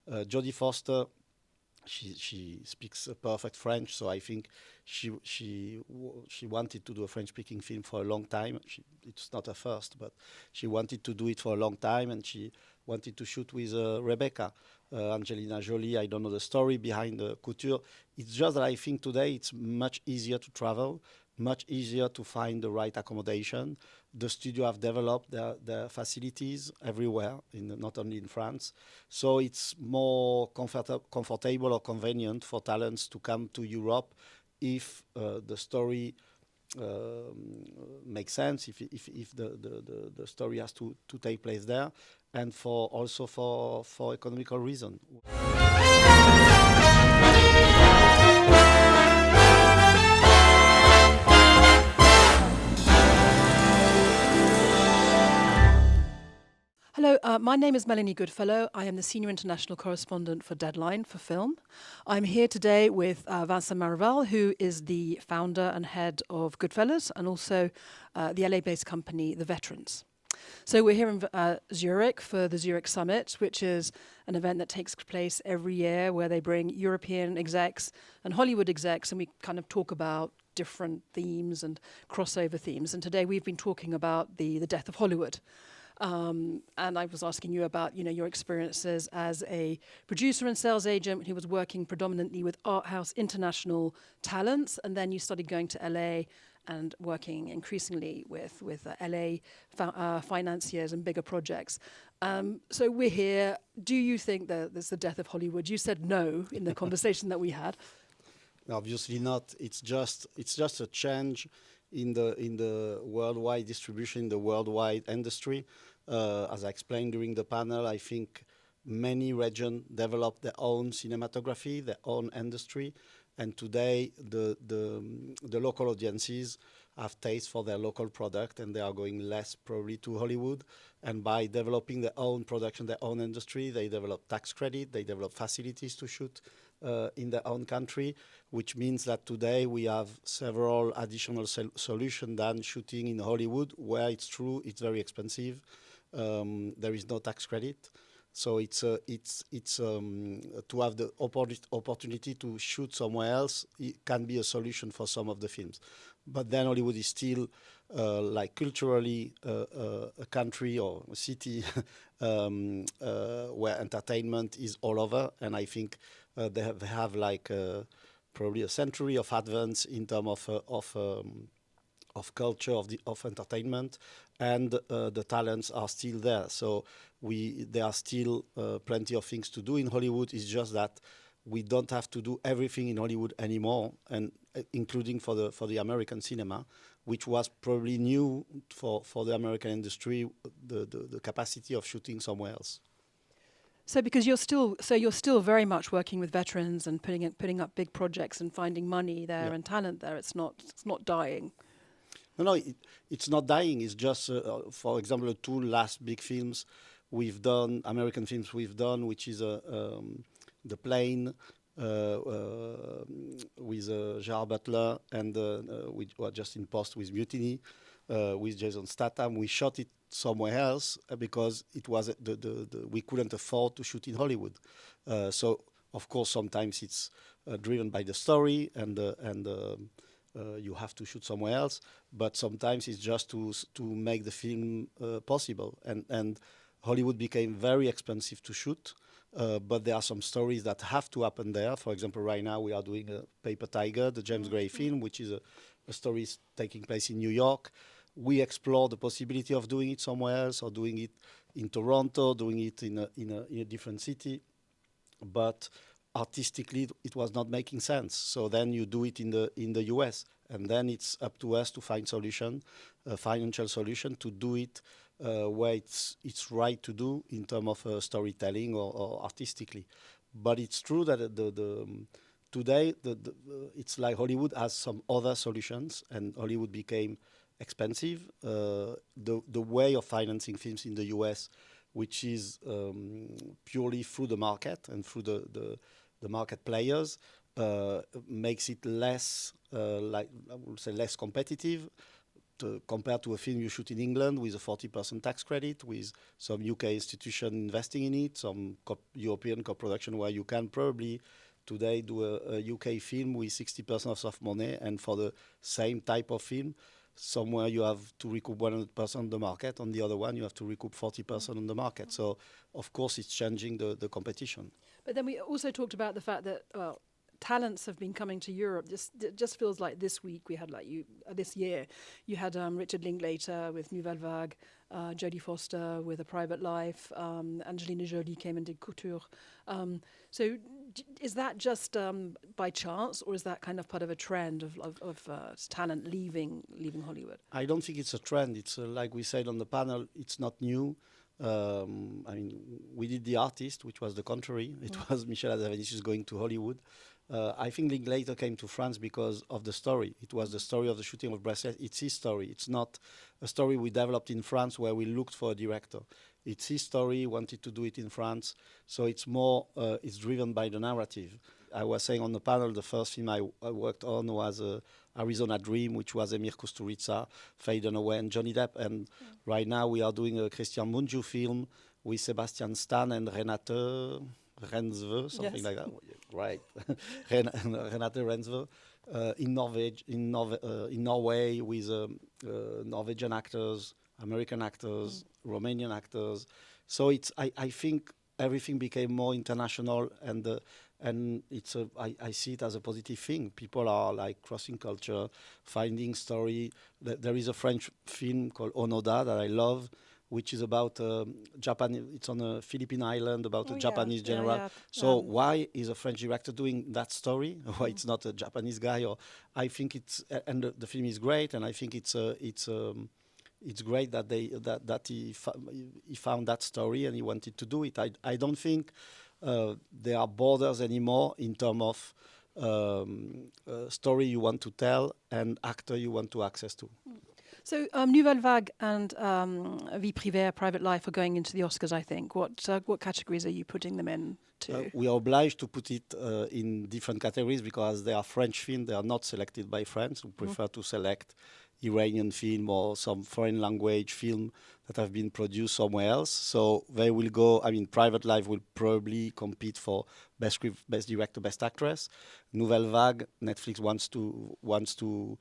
Jodie Foster, she speaks perfect French, so I think she wanted to do a French-speaking film for a long time. It's not her first, but she wanted to do it for a long time, and she wanted to shoot with Rebecca, Angelina Jolie. I don't know the story behind the couture. It's just that I think today it's much easier to travel, much easier to find the right accommodation. The studio have developed their facilities everywhere, not only in France. So it's more comfortable or convenient for talents to come to Europe if the story makes sense, if the story has to take place there, and also for economical reason. Hello, my name is Melanie Goodfellow. I am the Senior International Correspondent for Deadline for film. I'm here today with Vincent Maraval, who is the founder and head of Goodfellas and also the LA-based company, The Veterans. So we're here in Zurich for the Zurich Summit, which is an event that takes place every year where they bring European execs and Hollywood execs, and we kind of talk about different themes and crossover themes. And today we've been talking about the death of Hollywood. And I was asking you about, your experiences as a producer and sales agent who was working predominantly with art house international talents, and then you started going to LA and working increasingly with LA financiers and bigger projects. So we're here. Do you think that there's the death of Hollywood? You said no in the conversation that we had. Obviously not. It's just a change in the worldwide distribution, the worldwide industry. As I explained during the panel, I think many regions develop their own cinematography, their own industry, and today the local audiences have taste for their local product, and they are going less probably to Hollywood. And by developing their own production, their own industry, they develop tax credit, they develop facilities to shoot in their own country, which means that today we have several additional solutions than shooting in Hollywood, where it's true, it's very expensive. There is no tax credit. So it's to have the opportunity to shoot somewhere else. It can be a solution for some of the films, but then Hollywood is still like culturally a country or a city where entertainment is all over, and I think they have like probably a century of advance in terms of culture of entertainment, and the talents are still there. So there are still plenty of things to do in Hollywood. It's just that we don't have to do everything in Hollywood anymore, and including for the American cinema, which was probably new for the American industry, the capacity of shooting somewhere else. So because you're still very much working with veterans and putting up big projects and finding money there and talent there. It's not dying. No, it's not dying. It's just, for example, the two last big films we've done, American films we've done, which is The Plane with Gerard Butler, and we were just in post with Mutiny with Jason Statham. We shot it somewhere else because it was we couldn't afford to shoot in Hollywood. So of course sometimes it's driven by the story and you have to shoot somewhere else, but sometimes it's just to make the film possible. And Hollywood became very expensive to shoot, but there are some stories that have to happen there. For example, right now we are doing a Paper Tiger, the James Gray film, which is a story taking place in New York. We explore the possibility of doing it somewhere else, or doing it in Toronto, doing it in a different city, but artistically it was not making sense. So then you do it in the US, and then it's up to us to find a financial solution to do it where it's right to do in terms of storytelling or artistically. But it's true that today it's like Hollywood has some other solutions, and Hollywood became expensive. The way of financing films in the US, which is purely through the market and through the market players, makes it less, like I would say, less competitive. compared to a film you shoot in England with a 40% tax credit, with some UK institution investing in it, some European co-production where you can probably today do a UK film with 60% of soft money, and for the same type of film, somewhere you have to recoup 100% on the market, on the other one you have to recoup 40% on the market. So of course it's changing the competition. But then we also talked about the fact that, well, talents have been coming to Europe. It just feels like this week we had, like, this year, you had Richard Linklater with Nouvelle Vague, Jodie Foster with A Private Life, Angelina Jolie came and did Couture. So is that just by chance, or is that kind of part of a trend of talent leaving Hollywood? I don't think it's a trend. It's like we said on the panel, it's not new. I mean, we did The Artist, which was the contrary. It was Michel Hazanavicius going to Hollywood. I think Linklater came to France because of the story. It was the story of the shooting of Bracelet. It's his story. It's not a story we developed in France where we looked for a director. It's his story, wanted to do it in France. So it's more, it's driven by the narrative. I was saying on the panel, the first film I worked on was Arizona Dream, which was Emir Kusturica, Faden Away, and Johnny Depp. And right now we are doing a Christian Mungiu film with Sebastian Stan and Renate Rensve, something like that. Right. Renate Rensve in Norway with Norwegian actors, American actors, Romanian actors. So it's I think everything became more international, and it's I see it as a positive thing. People are like crossing culture, finding story. There is a French film called Onoda that I love, which is about Japan. It's on a Philippine island about a Japanese general. So why is a French director doing that story? Why it's not a Japanese guy? Or I think it's and the film is great, and I think it's great that he found that story and he wanted to do it. I don't think there are borders anymore in terms of story you want to tell and actor you want to access to. So Nouvelle Vague and Vie Privée, Private Life are going into the Oscars, I think. What categories are you putting them in to? We are obliged to put it in different categories because they are French films. They are not selected by France. We prefer to select Iranian film or some foreign language film that have been produced somewhere else. So they will go, I mean, Private Life will probably compete for Best Script, Best Director, Best Actress. Nouvelle Vague, Netflix wants to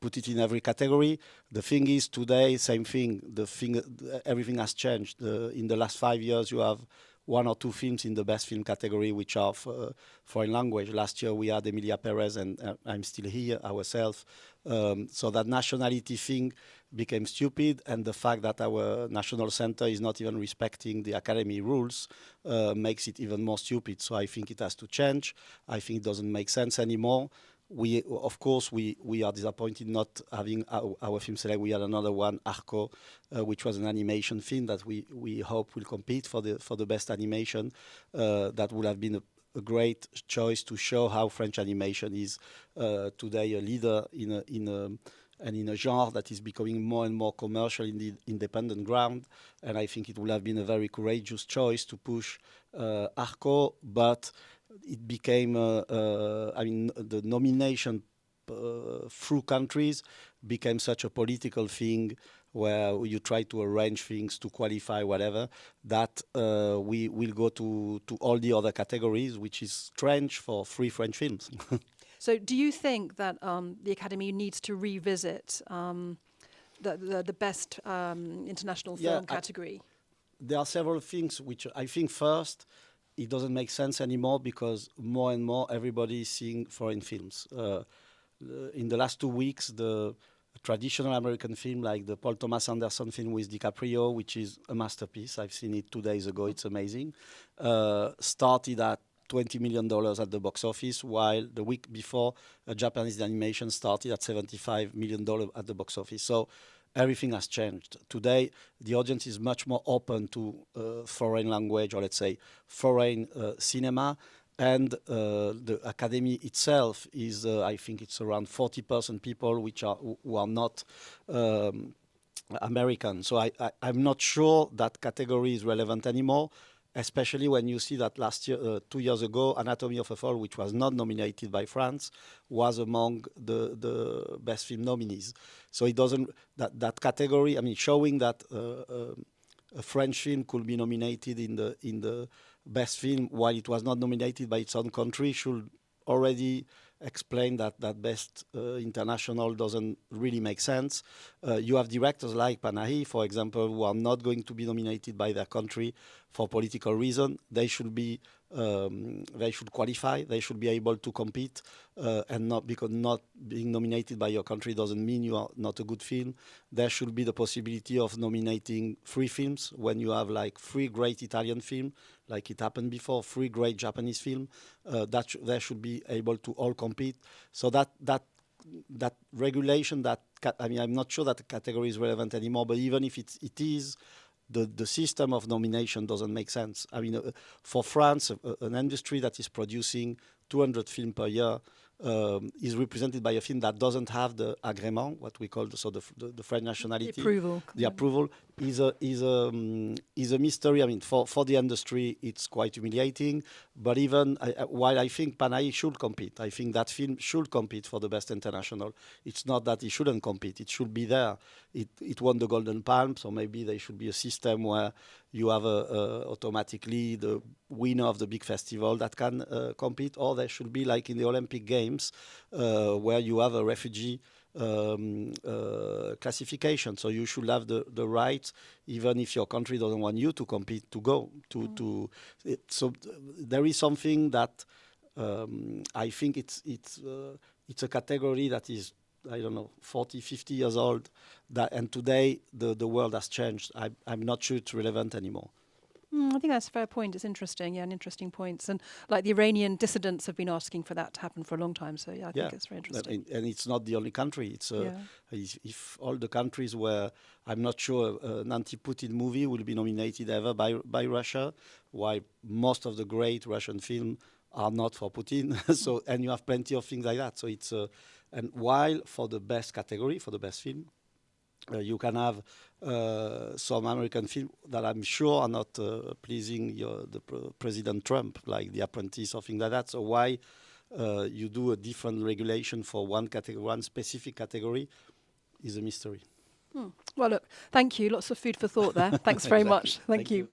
put it in every category. The thing is, today, same thing. Everything has changed. In the last 5 years, you have one or two films in the best film category, which are foreign language. Last year, we had Emilia Perez and I'm Still Here ourselves. So that nationality thing became stupid, and the fact that our national center is not even respecting the Academy rules makes it even more stupid. So I think it has to change. I think it doesn't make sense anymore. Of course, we are disappointed not having our film select. We had another one, Arco, which was an animation film that we hope will compete for the best animation. That would have been a great choice to show how French animation is today a leader in a genre that is becoming more and more commercial in the independent ground. And I think it would have been a very courageous choice to push Arco, but it became, the nomination through countries became such a political thing where you try to arrange things to qualify whatever, that we will go to all the other categories, which is strange for 3 French films. So do you think that the Academy needs to revisit the best international film category? There are several things which I think first, it doesn't make sense anymore because more and more everybody is seeing foreign films. In the last 2 weeks, the traditional American film, like the Paul Thomas Anderson film with DiCaprio, which is a masterpiece, I've seen it 2 days ago, it's amazing, started at $20 million at the box office, while the week before, a Japanese animation started at $75 million at the box office. So everything has changed. Today, the audience is much more open to foreign language, or let's say foreign cinema. And the Academy itself is, I think it's around 40% people who are not American. So I'm not sure that category is relevant anymore. especially when you see that last year, 2 years ago, Anatomy of a Fall, which was not nominated by France, was among the best film nominees. So it doesn't, that category, I mean, showing that a French film could be nominated in the best film while it was not nominated by its own country should already explain that best international doesn't really make sense. You have directors like Panahi, for example, who are not going to be nominated by their country for political reason. They should be they should qualify. They should be able to compete, and not because not being nominated by your country doesn't mean you are not a good film. There should be the possibility of nominating 3 films when you have like 3 great Italian films, like it happened before, 3 great Japanese films. They should be able to all compete. So that regulation, I mean, I'm not sure that the category is relevant anymore. But even if it is, the system of nomination doesn't make sense. I mean, for France, an industry that is producing 200 films per year is represented by a film that doesn't have the agrément, what we call the French nationality. The approval. The approval is a mystery. I mean, for the industry, it's quite humiliating. But even while I think Panahi should compete, I think that film should compete for the best international. It's not that it shouldn't compete; it should be there. It won the Golden Palm, so maybe there should be a system where you have automatically the winner of the big festival that can compete, or there should be like in the Olympic Games where you have a refugee classification. So you should have the right, even if your country doesn't want you to compete, to go to it. So there is something that I think it's a category that is, I don't know, 40, 50 years old, and today the world has changed. I'm not sure it's relevant anymore. I think that's a fair point. It's interesting, and interesting points. And like the Iranian dissidents have been asking for that to happen for a long time. So I think it's very interesting. And it's not the only country. It's if all the countries where I'm not sure an anti-Putin movie will be nominated ever by Russia, while most of the great Russian films are not for Putin. So and you have plenty of things like that. So it's and while for the best category, for the best film, you can have some American films that I'm sure are not pleasing President Trump, like The Apprentice or things like that. So why you do a different regulation for one category, one specific category, is a mystery. Well, look, thank you. Lots of food for thought there. Thanks very much. Thank you.